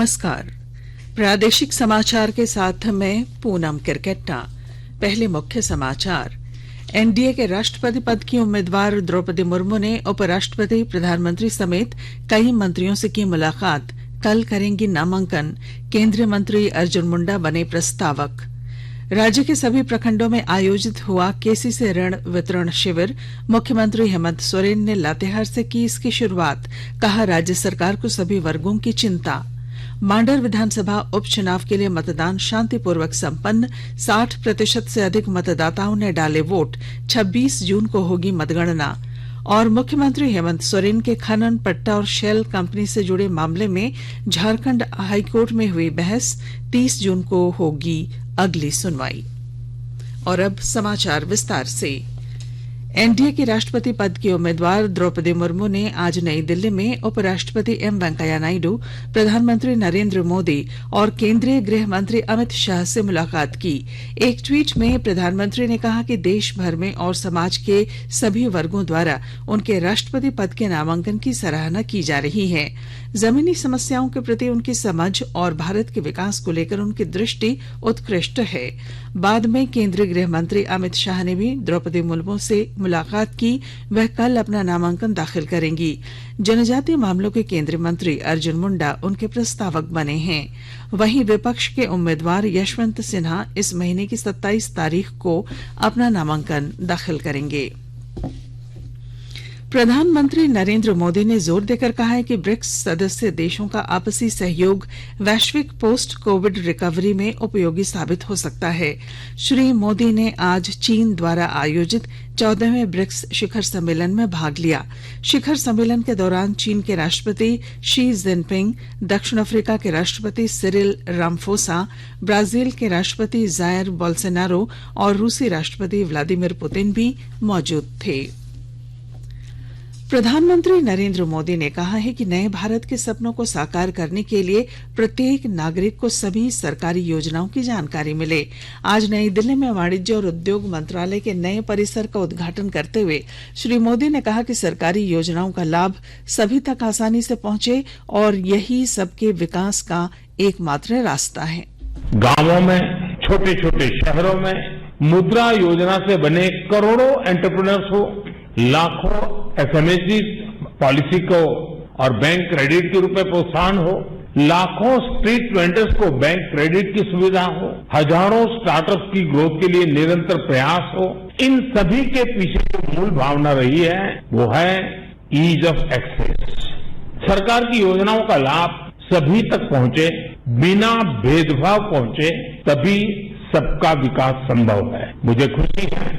नमस्कार। प्रादेशिक समाचार के साथ मैं पूनम किरकेट्टा। पहले मुख्य समाचार। एनडीए के राष्ट्रपति पद की उम्मीदवार द्रौपदी मुर्मू ने उपराष्ट्रपति, प्रधानमंत्री समेत कई मंत्रियों से की मुलाकात। कल करेंगी नामांकन। केंद्रीय मंत्री अर्जुन मुंडा बने प्रस्तावक। राज्य के सभी प्रखंडों में आयोजित हुआ केसीसी ऋण वितरण शिविर। मुख्यमंत्री हेमंत सोरेन ने लातेहार से की इसकी शुरुआत। कहा, राज्य सरकार को सभी वर्गों की चिंता। मांडर विधानसभा उपचुनाव के लिए मतदान शांतिपूर्वक संपन्न। 60% से अधिक मतदाताओं ने डाले वोट। 26 जून को होगी मतगणना। और मुख्यमंत्री हेमंत सोरेन के खनन, पट्टा और शेल कंपनी से जुड़े मामले में झारखंड हाईकोर्ट में हुई बहस। 30 जून को होगी अगली सुनवाई। और अब समाचार विस्तार से। एनडीए की राष्ट्रपति पद की उम्मीदवार द्रौपदी मुर्मू ने आज नई दिल्ली में उपराष्ट्रपति एम वेंकैया नायडू, प्रधानमंत्री नरेंद्र मोदी और केंद्रीय गृह मंत्री अमित शाह से मुलाकात की। एक ट्वीट में प्रधानमंत्री ने कहा कि देश भर में और समाज के सभी वर्गों द्वारा उनके राष्ट्रपति पद के नामांकन की सराहना की जा रही है। जमीनी समस्याओं के प्रति उनकी समझ और भारत के विकास को लेकर उनकी दृष्टि उत्कृष्ट है। बाद में केंद्रीय गृह मंत्री अमित शाह ने भी द्रौपदी मुर्मू से मुलाकात की। वह कल अपना नामांकन दाखिल करेंगी। जनजातीय मामलों के केंद्रीय मंत्री अर्जुन मुंडा उनके प्रस्तावक बने हैं। वहीं विपक्ष के उम्मीदवार यशवंत सिन्हा इस महीने की 27 तारीख को अपना नामांकन दाखिल करेंगे। प्रधानमंत्री नरेंद्र मोदी ने जोर देकर कहा है कि ब्रिक्स सदस्य देशों का आपसी सहयोग वैश्विक पोस्ट कोविड रिकवरी में उपयोगी साबित हो सकता है। श्री मोदी ने आज चीन द्वारा आयोजित 14वें ब्रिक्स शिखर सम्मेलन में भाग लिया। शिखर सम्मेलन के दौरान चीन के राष्ट्रपति शी जिनपिंग, दक्षिण अफ्रीका के राष्ट्रपति सिरिल रामफोसा, ब्राजील के राष्ट्रपति जायर बोल्सोनारो और रूसी राष्ट्रपति व्लादिमीर पुतिन भी मौजूद थे। प्रधानमंत्री नरेंद्र मोदी ने कहा है कि नए भारत के सपनों को साकार करने के लिए प्रत्येक नागरिक को सभी सरकारी योजनाओं की जानकारी मिले। आज नई दिल्ली में वाणिज्य और उद्योग मंत्रालय के नए परिसर का उद्घाटन करते हुए श्री मोदी ने कहा कि सरकारी योजनाओं का लाभ सभी तक आसानी से पहुंचे और यही सबके विकास का एकमात्र रास्ता है। गांवों में, छोटे छोटे शहरों में मुद्रा योजना से बने करोड़ों एंटरप्रेन्योर्स हो, लाखों एफएमएसजी पॉलिसी को और बैंक क्रेडिट के रूप में प्रोत्साहन हो, लाखों स्ट्रीट वेंडर्स को बैंक क्रेडिट की सुविधा हो, हजारों स्टार्टअप्स की ग्रोथ के लिए निरंतर प्रयास हो। इन सभी के पीछे जो मूल भावना रही है वो है ईज ऑफ एक्सेस। सरकार की योजनाओं का लाभ सभी तक पहुंचे, बिना भेदभाव पहुंचे, तभी सबका विकास संभव है। मुझे खुशी है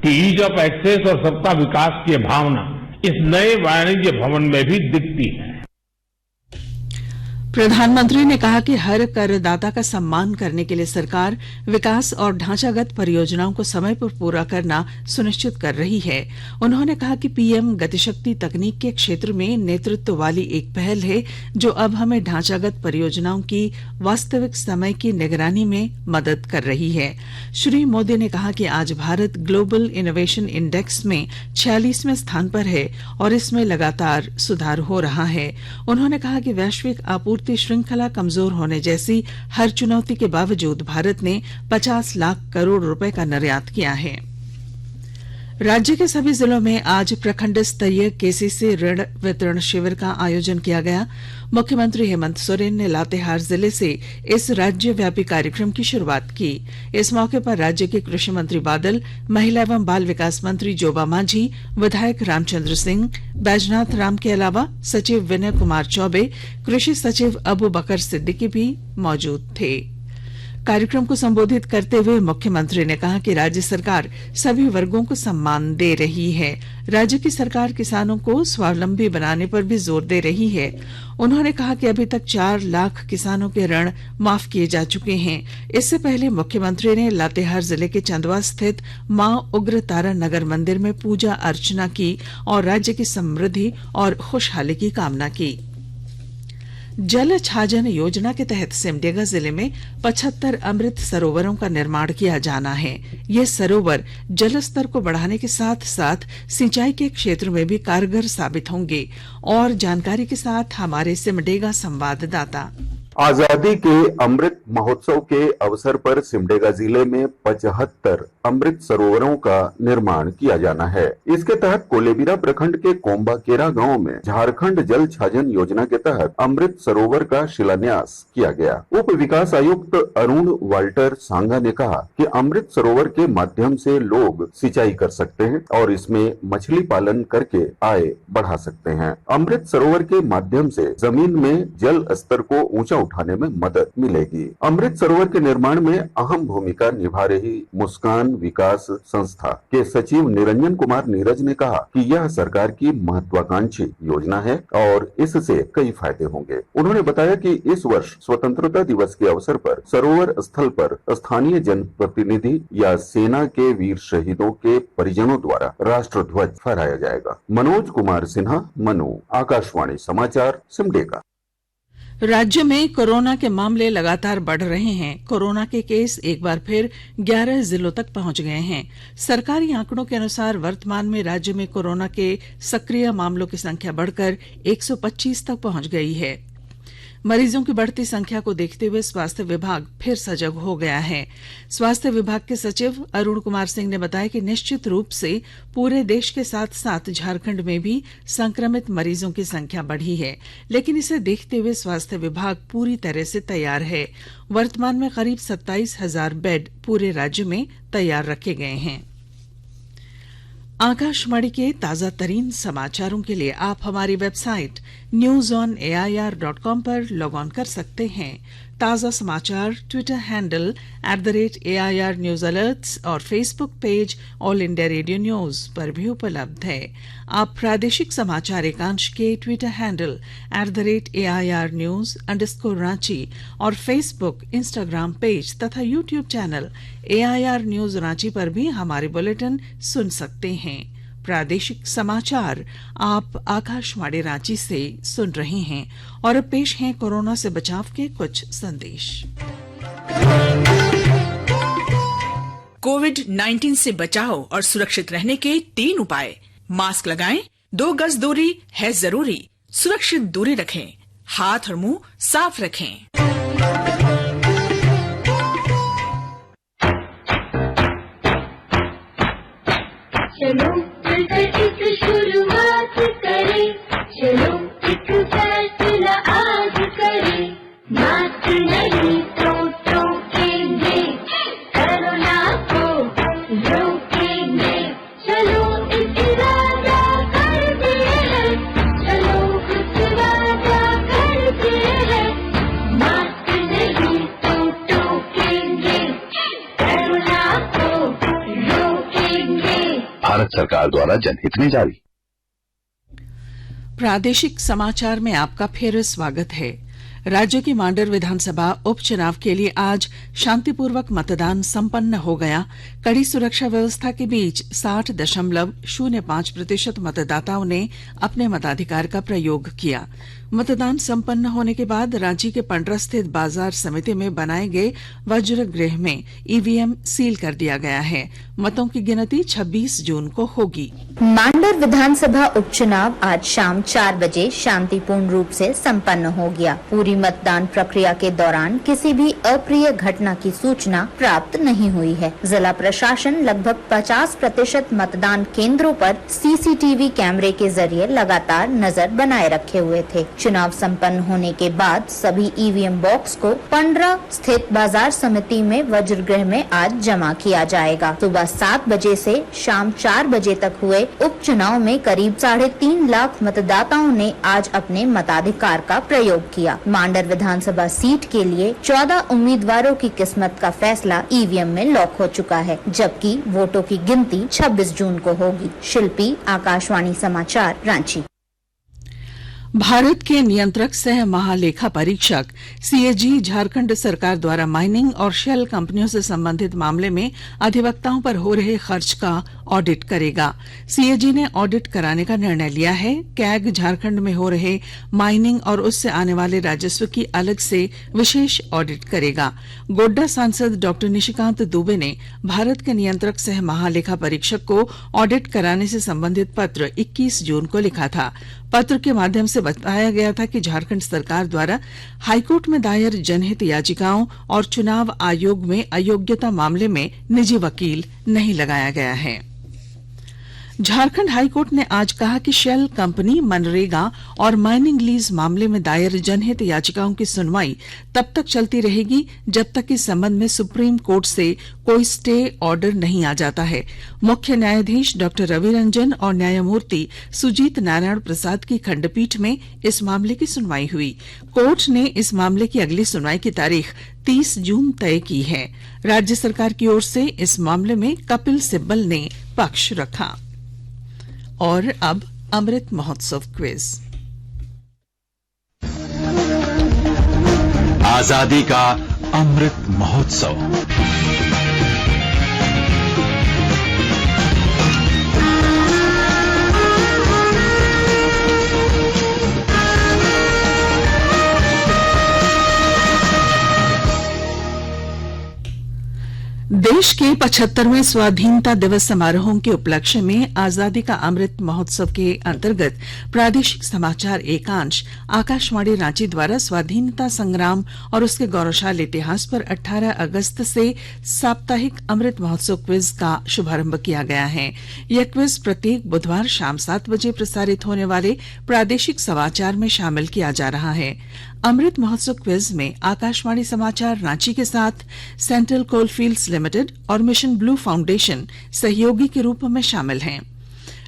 कि ईज ऑफ एक्सेस और सबका विकास की भावना इस नए वाणिज्य भवन में भी दिखती है। प्रधानमंत्री ने कहा कि हर करदाता का सम्मान करने के लिए सरकार विकास और ढांचागत परियोजनाओं को समय पर पूरा करना सुनिश्चित कर रही है। उन्होंने कहा कि पीएम गतिशक्ति तकनीक के क्षेत्र में नेतृत्व वाली एक पहल है जो अब हमें ढांचागत परियोजनाओं की वास्तविक समय की निगरानी में मदद कर रही है। श्री मोदी ने कहा कि आज भारत ग्लोबल इनोवेशन इंडेक्स में 46वें स्थान पर है और इसमें लगातार सुधार हो रहा है। उन्होंने कहा कि वैश्विक आपूर्ति श्रृंखला कमजोर होने जैसी हर चुनौती के बावजूद भारत ने 50 लाख करोड़ रुपए का निर्यात किया है। राज्य के सभी जिलों में आज प्रखंड स्तरीय केसीसी ऋण वितरण शिविर का आयोजन किया गया। मुख्यमंत्री हेमंत सोरेन ने लातेहार जिले से इस राज्यव्यापी कार्यक्रम की शुरुआत की। इस मौके पर राज्य के कृषि मंत्री बादल, महिला एवं बाल विकास मंत्री जोबा मांझी, विधायक रामचंद्र सिंह, बैजनाथ राम के अलावा सचिव विनय कुमार चौबे, कृषि सचिव अबू बकर सिद्दीकी भी मौजूद थे। कार्यक्रम को संबोधित करते हुए मुख्यमंत्री ने कहा कि राज्य सरकार सभी वर्गों को सम्मान दे रही है। राज्य की सरकार किसानों को स्वावलंबी बनाने पर भी जोर दे रही है। उन्होंने कहा कि अभी तक 4 लाख किसानों के ऋण माफ किए जा चुके हैं। इससे पहले मुख्यमंत्री ने लातेहार जिले के चंदवा स्थित मां उग्रतारा नगर मंदिर में पूजा अर्चना की और राज्य की समृद्धि और खुशहाली की कामना की। जल छाजन योजना के तहत सिमडेगा जिले में 75 अमृत सरोवरों का निर्माण किया जाना है। ये सरोवर जल स्तर को बढ़ाने के साथ साथ सिंचाई के क्षेत्र में भी कारगर साबित होंगे। और जानकारी के साथ हमारे सिमडेगा संवाददाता। आजादी के अमृत महोत्सव के अवसर पर सिमडेगा जिले में 75 अमृत सरोवरों का निर्माण किया जाना है। इसके तहत कोलेबिरा प्रखंड के कोम्बाकेरा गांव में झारखंड जल छाजन योजना के तहत अमृत सरोवर का शिलान्यास किया गया। उप विकास आयुक्त अरुण वाल्टर सांगा ने कहा कि अमृत सरोवर के माध्यम से लोग सिंचाई कर सकते हैं और इसमें मछली पालन करके आय बढ़ा सकते हैं। अमृत सरोवर के माध्यम से जमीन में जल स्तर को ऊंचा उठाने में मदद मिलेगी। अमृत सरोवर के निर्माण में अहम भूमिका निभा रही मुस्कान विकास संस्था के सचिव निरंजन कुमार नीरज ने कहा कि यह सरकार की महत्वाकांक्षी योजना है और इससे कई फायदे होंगे। उन्होंने बताया कि इस वर्ष स्वतंत्रता दिवस के अवसर पर सरोवर स्थल पर स्थानीय जनप्रतिनिधि या सेना के वीर शहीदों के परिजनों द्वारा राष्ट्र ध्वज फहराया जाएगा। मनोज कुमार सिन्हा, मनु, आकाशवाणी समाचार, सिमडेगा। राज्य में कोरोना के मामले लगातार बढ़ रहे हैं। कोरोना के केस एक बार फिर 11 जिलों तक पहुंच गए हैं। सरकारी आंकड़ों के अनुसार वर्तमान में राज्य में कोरोना के सक्रिय मामलों की संख्या बढ़कर 125 तक पहुंच गई है। मरीजों की बढ़ती संख्या को देखते हुए स्वास्थ्य विभाग फिर सजग हो गया है। स्वास्थ्य विभाग के सचिव अरुण कुमार सिंह ने बताया कि निश्चित रूप से पूरे देश के साथ साथ झारखंड में भी संक्रमित मरीजों की संख्या बढ़ी है, लेकिन इसे देखते हुए स्वास्थ्य विभाग पूरी तरह से तैयार है। वर्तमान में करीब 27,000 बेड पूरे राज्य में तैयार रखे गए हैं। आकाशवाणी के ताजा तरीन समाचारों के लिए आप हमारी वेबसाइट newsonair.com पर लॉग ऑन कर सकते हैं। ताजा समाचार Twitter handle @AIR News Alerts और Facebook page all India radio news पर भी उपलब्ध है। आप प्रादेशिक समाचार एकांश के ट्विटर हैंडल @AIR News_Ranchi और फेसबुक, इंस्टाग्राम पेज तथा YouTube channel AIR News Ranchi पर भी हमारे बुलेटिन सुन सकते हैं। प्रादेशिक समाचार आप आकाशवाणी रांची से सुन रहे हैं और अब पेश हैं कोरोना से बचाव के कुछ संदेश। कोविड-19 से बचाव और सुरक्षित रहने के 3 उपाय। मास्क लगाएं, 2 गज दूरी है जरूरी, सुरक्षित दूरी रखें, हाथ और मुंह साफ रखें। चलो मिलकर एक शुरुआत करें, चलो एक फैसला आज करें, मास्क नहीं तो टोकेंगे, कोरोना को रोकेंगे, चलो एक वादा करते हैं, चलो कुछ वादा करते हैं, मास्क नहीं तो टोकेंगे, कोरोना को रोकेंगे। भारत सरकार द्वारा जनहित में जारी। प्रादेशिक समाचार में आपका फिर स्वागत है। राज्य की मांडर विधानसभा उपचुनाव के लिए आज शांतिपूर्वक मतदान संपन्न हो गया। कड़ी सुरक्षा व्यवस्था के बीच 60.05% मतदाताओं ने अपने मताधिकार का प्रयोग किया। मतदान संपन्न होने के बाद रांची के पंडरा स्थित बाजार समिति में बनाए गए वज्र गृह में ईवीएम सील कर दिया गया है। मतों की गिनती 26 जून को होगी। मांडर विधानसभा उपचुनाव आज शाम 4 बजे शांतिपूर्ण रूप से संपन्न हो गया। पूरी मतदान प्रक्रिया के दौरान किसी भी अप्रिय घटना की सूचना प्राप्त नहीं हुई है। जिला प्रशासन लगभग 50% मतदान केंद्रों पर सीसीटीवी कैमरे के जरिए लगातार नजर बनाए रखे हुए थे। चुनाव संपन्न होने के बाद सभी ईवीएम बॉक्स को पंडरा स्थित बाजार समिति में वज्रगृह में आज जमा किया जाएगा। सुबह 7 बजे से शाम 4 बजे तक हुए उपचुनाव में करीब 3.5 लाख मतदाताओं ने आज अपने मताधिकार का प्रयोग किया। मांडर विधानसभा सीट के लिए 14 उम्मीदवारों की किस्मत का फैसला ईवीएम में लॉक हो चुका है, जबकि वोटों की गिनती 26 जून को होगी। शिल्पी, आकाशवाणी समाचार, रांची। भारत के नियंत्रक सह महालेखा परीक्षक सीएजी झारखंड सरकार द्वारा माइनिंग और शेल कंपनियों से संबंधित मामले में अधिवक्ताओं पर हो रहे खर्च का ऑडिट करेगा। सीएजी ने ऑडिट कराने का निर्णय लिया है। कैग झारखंड में हो रहे माइनिंग और उससे आने वाले राजस्व की अलग से विशेष ऑडिट करेगा। गोड्डा सांसद डॉ निशिकांत दुबे ने भारत के नियंत्रक सह महालेखा परीक्षक को ऑडिट कराने से संबंधित पत्र 21 जून को लिखा था। पत्र के माध्यम से से बताया गया था कि झारखंड सरकार द्वारा हाईकोर्ट में दायर जनहित याचिकाओं और चुनाव आयोग में अयोग्यता मामले में निजी वकील नहीं लगाया गया है। झारखंड हाईकोर्ट ने आज कहा कि शेल कंपनी मनरेगा और माइनिंग लीज मामले में दायर जनहित याचिकाओं की सुनवाई तब तक चलती रहेगी जब तक इस संबंध में सुप्रीम कोर्ट से कोई स्टे ऑर्डर नहीं आ जाता है। मुख्य न्यायाधीश डॉ रवि रंजन और न्यायमूर्ति सुजीत नारायण प्रसाद की खंडपीठ में इस मामले की सुनवाई हुई। कोर्ट ने इस मामले की अगली सुनवाई की तारीख 30 जून तय की है। राज्य सरकार की ओर से इस मामले में कपिल सिब्बल ने पक्ष रखा। और अब अमृत महोत्सव क्विज। आजादी का अमृत महोत्सव। देश के 75वें स्वाधीनता दिवस समारोहों के उपलक्ष्य में आजादी का अमृत महोत्सव के अंतर्गत प्रादेशिक समाचार एकांश आकाशवाणी रांची द्वारा स्वाधीनता संग्राम और उसके गौरवशाली इतिहास पर 18 अगस्त से साप्ताहिक अमृत महोत्सव क्विज का शुभारंभ किया गया है। यह क्विज प्रत्येक बुधवार शाम 7 बजे प्रसारित होने वाले प्रादेशिक समाचार में शामिल किया जा रहा है। अमृत महोत्सव क्विज में आकाशवाणी समाचार रांची के साथ सेंट्रल कोलफील्ड्स लिमिटेड और मिशन ब्लू फाउंडेशन सहयोगी के रूप में शामिल हैं।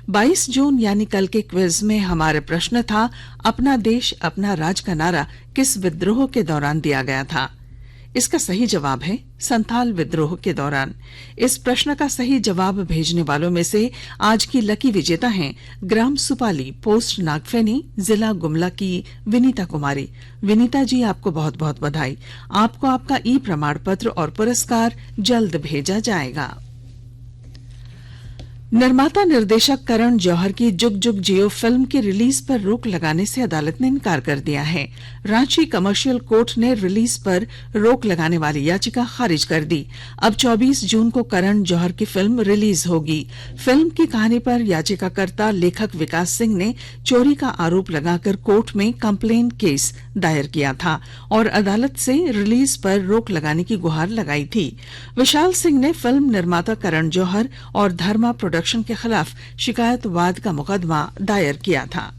22 जून यानी कल के क्विज में हमारा प्रश्न था, अपना देश अपना राज का नारा किस विद्रोह के दौरान दिया गया था। इसका सही जवाब है संथाल विद्रोह के दौरान। इस प्रश्न का सही जवाब भेजने वालों में से आज की लकी विजेता हैं ग्राम सुपाली, पोस्ट नागफेनी, जिला गुमला की विनीता कुमारी। विनीता जी, आपको बहुत बहुत बधाई। आपको आपका ई प्रमाण पत्र और पुरस्कार जल्द भेजा जाएगा। निर्माता निर्देशक करण जौहर की जुग जुग जियो फिल्म की रिलीज पर रोक लगाने से अदालत ने इनकार कर दिया है। रांची कमर्शियल कोर्ट ने रिलीज पर रोक लगाने वाली याचिका खारिज कर दी। अब 24 जून को करण जौहर की फिल्म रिलीज होगी। फिल्म की कहानी पर याचिकाकर्ता लेखक विकास सिंह ने चोरी का आरोप लगाकर कोर्ट में कंप्लेन केस दायर किया था और अदालत से रिलीज पर रोक लगाने की गुहार लगाई थी। विशाल सिंह ने फिल्म निर्माता करण जौहर और धर्मा प्रोडक्शन के खिलाफ शिकायतवाद का मुकदमा दायर किया था।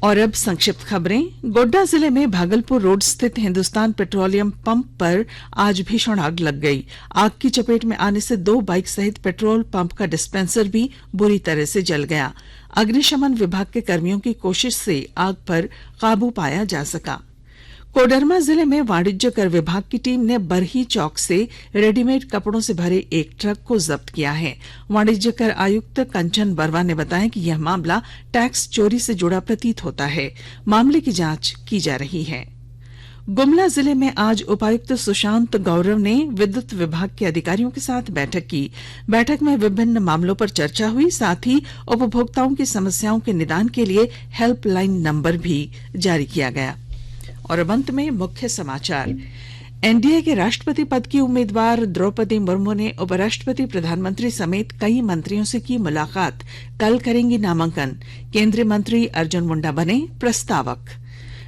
और अब संक्षिप्त खबरें। गोड्डा जिले में भागलपुर रोड स्थित हिंदुस्तान पेट्रोलियम पंप पर आज भीषण आग लग गई। आग की चपेट में आने से 2 बाइक सहित पेट्रोल पंप का डिस्पेंसर भी बुरी तरह से जल गया। अग्निशमन विभाग के कर्मियों की कोशिश से आग पर काबू पाया जा सका। कोडरमा जिले में वाणिज्य कर विभाग की टीम ने बरही चौक से रेडीमेड कपड़ों से भरे एक ट्रक को जब्त किया है। वाणिज्य कर आयुक्त कंचन बरवा ने बताया कि यह मामला टैक्स चोरी से जुड़ा प्रतीत होता है। मामले की जांच की जा रही है। गुमला जिले में आज उपायुक्त सुशांत गौरव ने विद्युत विभाग के अधिकारियों के साथ बैठक की। बैठक में विभिन्न मामलों पर चर्चा हुई। साथ ही उपभोक्ताओं की समस्याओं के निदान के लिए हेल्पलाइन नंबर भी जारी किया गया। और अब अंत में मुख्य समाचार। एनडीए के राष्ट्रपति पद की उम्मीदवार द्रौपदी मुर्मू ने उपराष्ट्रपति, प्रधानमंत्री समेत कई मंत्रियों से की मुलाकात। कल करेंगी नामांकन। केंद्रीय मंत्री अर्जुन मुंडा बने प्रस्तावक।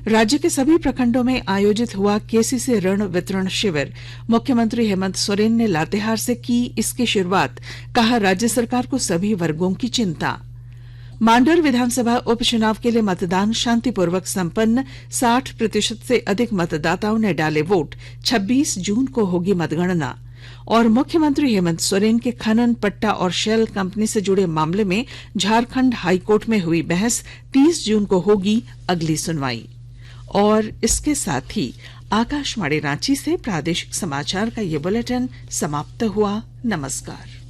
राज्य के सभी प्रखंडों में आयोजित हुआ केसीसी ऋण वितरण शिविर। मुख्यमंत्री हेमंत सोरेन ने लातेहार से की इसकी शुरुआत। कहा, राज्य सरकार को सभी वर्गों की चिंता। मांडर विधानसभा उपचुनाव के लिए मतदान शांतिपूर्वक संपन्न। 60% से अधिक मतदाताओं ने डाले वोट। 26 जून को होगी मतगणना। और मुख्यमंत्री हेमंत सोरेन के खनन, पट्टा और शेल कंपनी से जुड़े मामले में झारखंड हाईकोर्ट में हुई बहस। 30 जून को होगी अगली सुनवाई। और इसके साथ ही आकाशवाणी रांची से प्रादेशिक समाचार का ये बुलेटिन समाप्त हुआ। नमस्कार।